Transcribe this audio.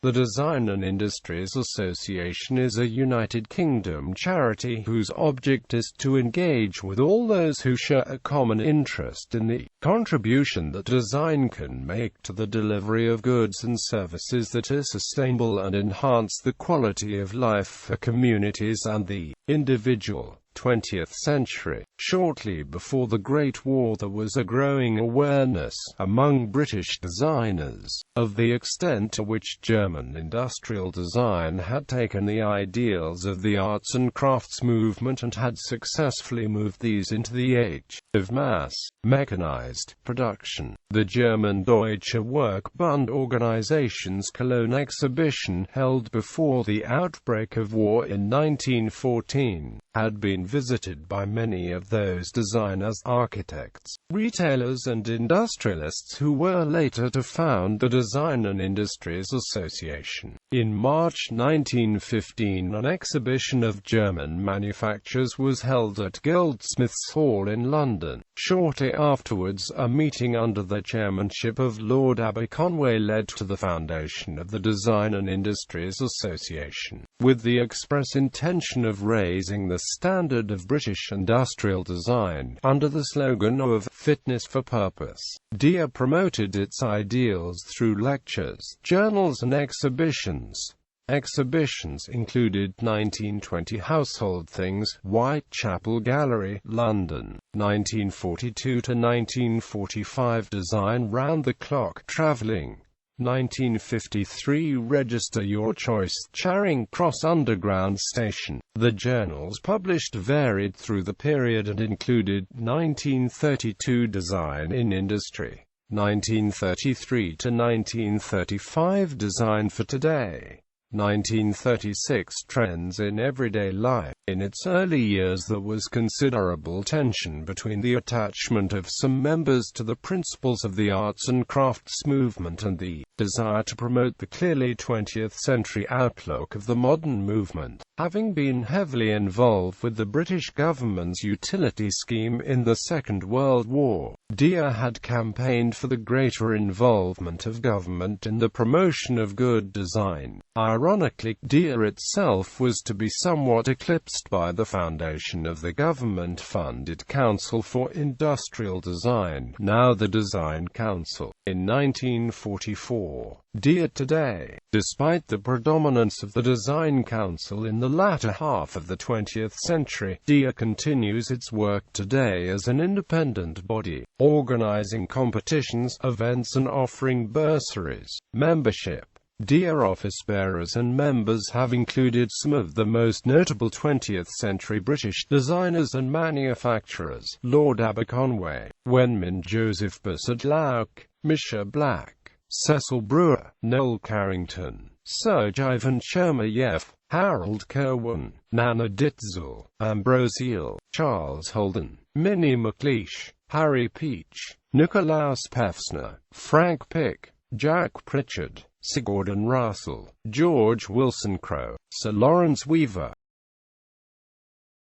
The Design and Industries Association is a United Kingdom charity whose object is to engage with all those who share a common interest in the contribution that design can make to the delivery of goods and services that are sustainable and enhance the quality of life for communities and the individual. 20th century. Shortly before the Great War, there was a growing awareness among British designers of the extent to which German industrial design had taken the ideals of the arts and crafts movement and had successfully moved these into the age of mass, mechanized production. The German Deutsche Werkbund Organization's Cologne exhibition, held before the outbreak of war in 1914, had been visited by many of those designers, architects, retailers and industrialists who were later to found the Design and Industries Association. In March 1915, an exhibition of German manufactures was held at Goldsmiths Hall in London. Shortly afterwards, a meeting under the chairmanship of Lord Aberconway led to the foundation of the Design and Industries Association, with the express intention of raising the standard of British industrial design, under the slogan of "Fitness for Purpose." DIA promoted its ideals through lectures, journals and exhibitions. Exhibitions included 1920 Household Things, Whitechapel Gallery, London, 1942 to 1945 Design Round the Clock, Travelling, 1953 Register Your Choice, Charing Cross Underground Station. The journals published varied through the period and included 1932 Design in Industry, 1933 to 1935 Design for Today, 1936 Trends in Everyday Life. In its early years, there was considerable tension between the attachment of some members to the principles of the arts and crafts movement and the desire to promote the clearly 20th century outlook of the modern movement. Having been heavily involved with the British government's utility scheme in the Second World War, DIA had campaigned for the greater involvement of government in the promotion of good design. Ironically, DIA itself was to be somewhat eclipsed by the foundation of the government-funded Council for Industrial Design, now the Design Council, in 1944. DIA today. Despite the predominance of the Design Council in the latter half of the 20th century, DIA continues its work today as an independent body, organizing competitions, events and offering bursaries. Membership. DIA office-bearers and members have included some of the most notable 20th-century British designers and manufacturers: Lord Aberconway, Wenman Joseph Busutlauk, Misha Black, Cecil Brewer, Noel Carrington, Serge Ivan Chermayeff, Harold Kirwan, Nana Ditzel, Ambrose Eel, Charles Holden, Minnie McLeish, Harry Peach, Nicolaus Pefsner, Frank Pick, Jack Pritchard, Sir Gordon Russell, George Wilson Crowe, Sir Lawrence Weaver,